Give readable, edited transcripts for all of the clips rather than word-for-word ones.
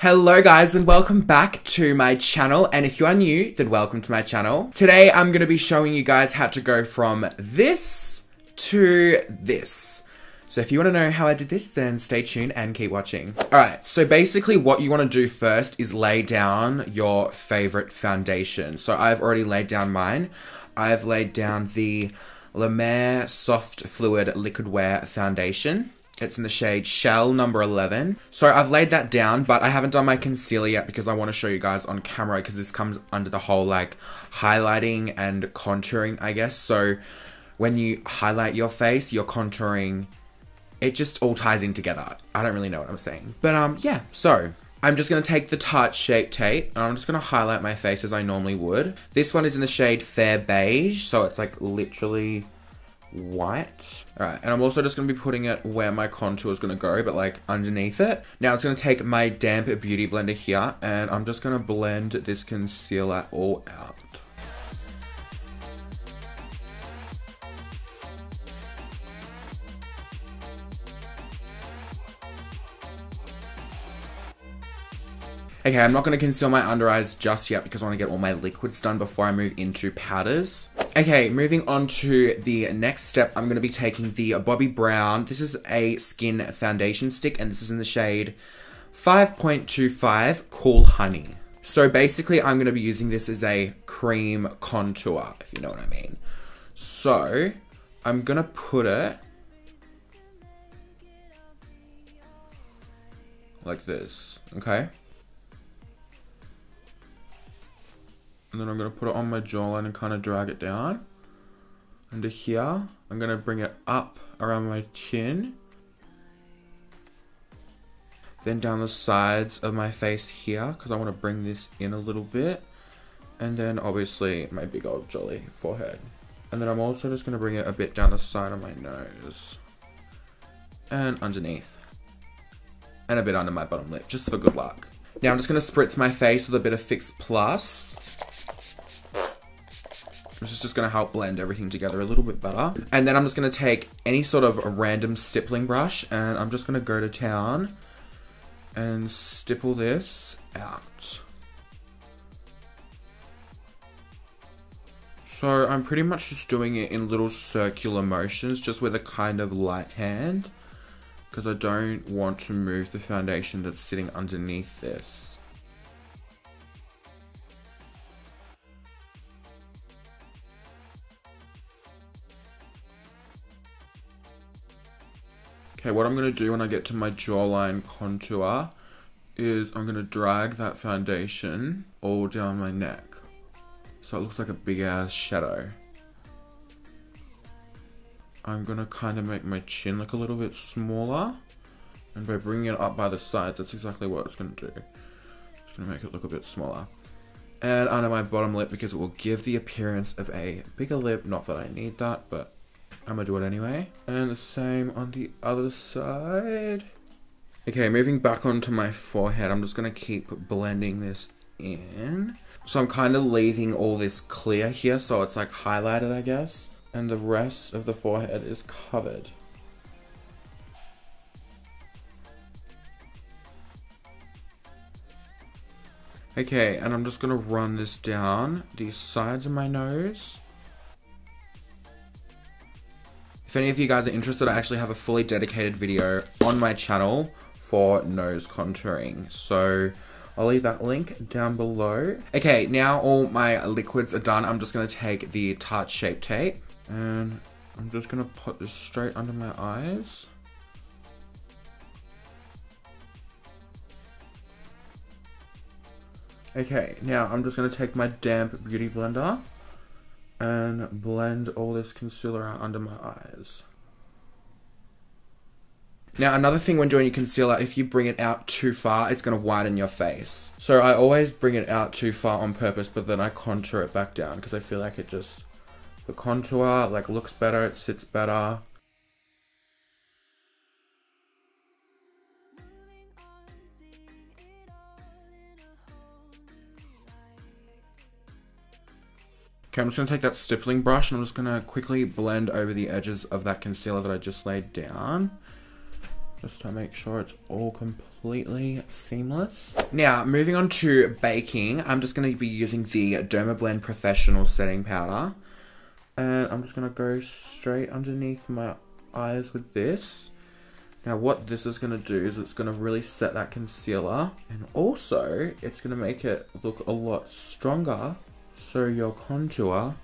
Hello guys and welcome back to my channel, and if you are new, then welcome to my channel. Today I'm going to be showing you guys how to go from this to this. So if you want to know how I did this, then stay tuned and keep watching. Alright, so basically what you want to do first is lay down your favorite foundation. So I've already laid down mine. I've laid down the La Mer Soft Fluid Liquid Wear Foundation. It's in the shade Shell number 11. So I've laid that down, but I haven't done my concealer yet because I want to show you guys on camera, because this comes under the whole like highlighting and contouring, I guess. So when you highlight your face, you're contouring, it just all ties in together. I don't really know what I'm saying. But yeah, so I'm just going to take the Tarte Shape Tape and I'm just going to highlight my face as I normally would. This one is in the shade Fair Beige, so it's like literally white. Alright, and I'm also just going to be putting it where my contour is going to go, but like underneath it. Now it's going to take my damp beauty blender here and I'm just going to blend this concealer all out. Okay, I'm not going to conceal my under eyes just yet because I want to get all my liquids done before I move into powders. Okay, moving on to the next step, I'm going to be taking the Bobbi Brown. This is a skin foundation stick and this is in the shade 5.25 Cool Honey. So basically I'm going to be using this as a cream contour, if you know what I mean. So I'm going to put it like this, okay? And then I'm going to put it on my jawline and kind of drag it down. Under here, I'm going to bring it up around my chin. Then down the sides of my face here, because I want to bring this in a little bit. And then obviously my big old jolly forehead. And then I'm also just going to bring it a bit down the side of my nose. And underneath. And a bit under my bottom lip, just for good luck. Now I'm just going to spritz my face with a bit of Fix Plus. This is just going to help blend everything together a little bit better. And then I'm just going to take any sort of a random stippling brush and I'm just going to go to town and stipple this out. So I'm pretty much just doing it in little circular motions, just with a kind of light hand, because I don't want to move the foundation that's sitting underneath this. Okay, what I'm going to do when I get to my jawline contour is I'm going to drag that foundation all down my neck. So it looks like a big ass shadow. I'm going to kind of make my chin look a little bit smaller. And by bringing it up by the sides, that's exactly what it's going to do. It's going to make it look a bit smaller. And under my bottom lip, because it will give the appearance of a bigger lip. Not that I need that, but I'm gonna do it anyway. And the same on the other side. Okay, moving back onto my forehead, I'm just gonna keep blending this in. So I'm kind of leaving all this clear here, so it's like highlighted, I guess. And the rest of the forehead is covered. Okay, and I'm just gonna run this down the sides of my nose. If any of you guys are interested, I actually have a fully dedicated video on my channel for nose contouring. So I'll leave that link down below. Okay, now all my liquids are done. I'm just going to take the Tarte Shape Tape and I'm just going to put this straight under my eyes. Okay, now I'm just going to take my damp beauty blender and blend all this concealer out under my eyes. Now another thing when doing your concealer, if you bring it out too far, it's going to widen your face. So I always bring it out too far on purpose, but then I contour it back down because I feel like it just, the contour like looks better, it sits better. Okay, I'm just going to take that stippling brush and I'm just going to quickly blend over the edges of that concealer that I just laid down. just to make sure it's all completely seamless. Now, moving on to baking, I'm just going to be using the Dermablend Professional Setting Powder. And I'm just going to go straight underneath my eyes with this. Now what this is going to do is it's going to really set that concealer, and also it's going to make it look a lot stronger so your contour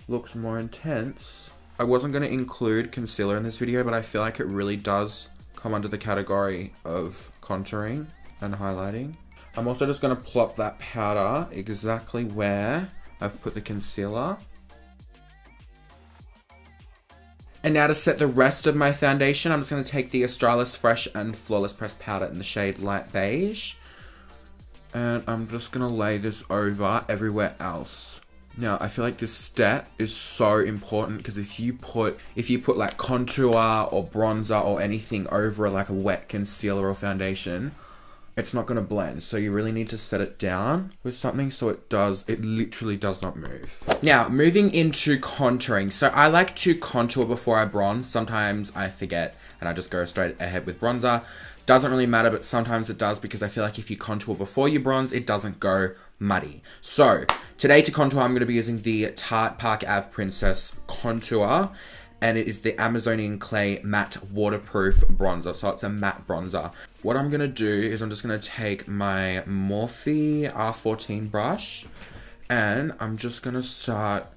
looks more intense. I wasn't going to include concealer in this video, but I feel like it really does come under the category of contouring and highlighting. I'm also just going to plop that powder exactly where I've put the concealer. And now to set the rest of my foundation, I'm just going to take the Australis Fresh and Flawless Pressed Powder in the shade Light Beige. And I'm just going to lay this over everywhere else. Now, I feel like this step is so important because if you put like contour or bronzer or anything over like a wet concealer or foundation, it's not going to blend. So you really need to set it down with something so it literally does not move. Now, moving into contouring. So I like to contour before I bronze. Sometimes I forget and I just go straight ahead with bronzer. Doesn't really matter, but sometimes it does because I feel like if you contour before you bronze, it doesn't go muddy. So today to contour, I'm going to be using the Tarte Park Ave Princess Contour. And it is the Amazonian Clay Matte Waterproof Bronzer. So it's a matte bronzer. What I'm going to do is I'm just going to take my Morphe R14 brush. And I'm just going to start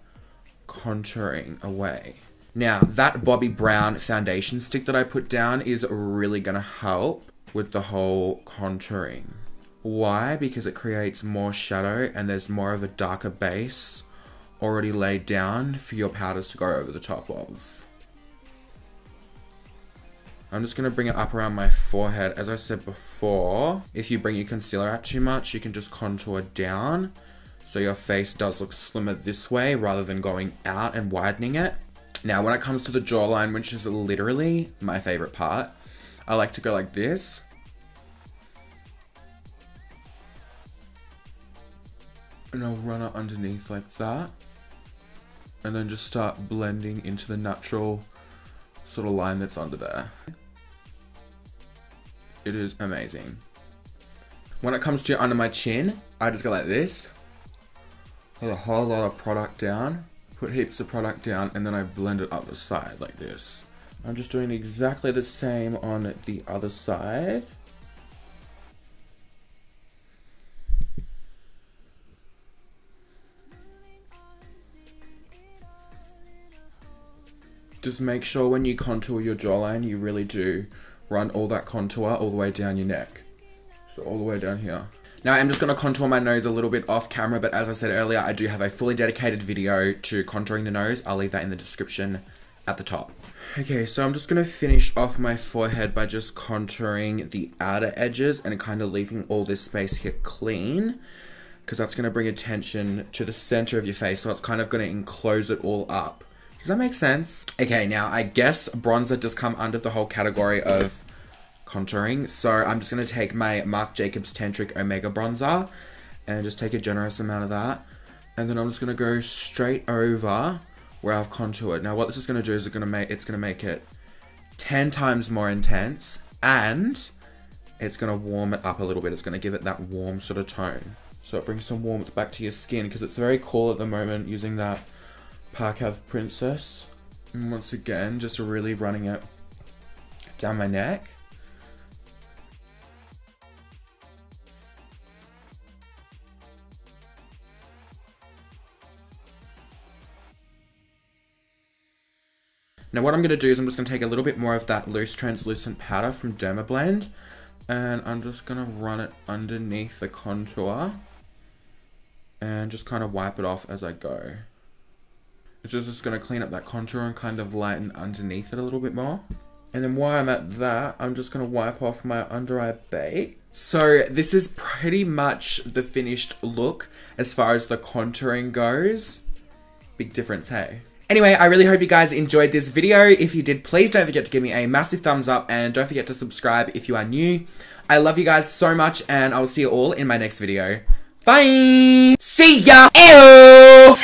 contouring away. Now, that Bobbi Brown foundation stick that I put down is really going to help with the whole contouring. Why? Because it creates more shadow and there's more of a darker base already laid down for your powders to go over the top of. I'm just going to bring it up around my forehead. As I said before, if you bring your concealer out too much, you can just contour down so your face does look slimmer this way rather than going out and widening it. Now, when it comes to the jawline, which is literally my favorite part, I like to go like this. And I'll run it underneath like that. And then just start blending into the natural sort of line that's under there. It is amazing. When it comes to under my chin, I just go like this. Put a whole lot of product down. Put heaps of product down and then I blend it up the side like this. I'm just doing exactly the same on the other side. Just make sure when you contour your jawline, you really do run all that contour all the way down your neck. So all the way down here. Now I'm just going to contour my nose a little bit off camera, but as I said earlier, I do have a fully dedicated video to contouring the nose. I'll leave that in the description at the top. Okay, so I'm just going to finish off my forehead by just contouring the outer edges and kind of leaving all this space here clean, because that's going to bring attention to the center of your face, so it's kind of going to enclose it all up. Does that make sense? Okay, now I guess bronzer does come under the whole category of contouring. So I'm just going to take my Marc Jacobs Tantric Omega Bronzer and just take a generous amount of that. And then I'm just going to go straight over where I've contoured. Now what this is going to do is it's going to make it 10 times more intense, and it's going to warm it up a little bit. It's going to give it that warm sort of tone. So it brings some warmth back to your skin because it's very cool at the moment using that Park Ave Princess. And once again, just really running it down my neck. Now what I'm going to do is I'm just going to take a little bit more of that loose translucent powder from Dermablend, and I'm just going to run it underneath the contour and just kind of wipe it off as I go. It's just going to clean up that contour and kind of lighten underneath it a little bit more. And then while I'm at that, I'm just going to wipe off my under eye bake. So this is pretty much the finished look as far as the contouring goes. Big difference, hey? Anyway, I really hope you guys enjoyed this video. If you did, please don't forget to give me a massive thumbs up and don't forget to subscribe if you are new. I love you guys so much and I will see you all in my next video. Bye! See ya! Ew!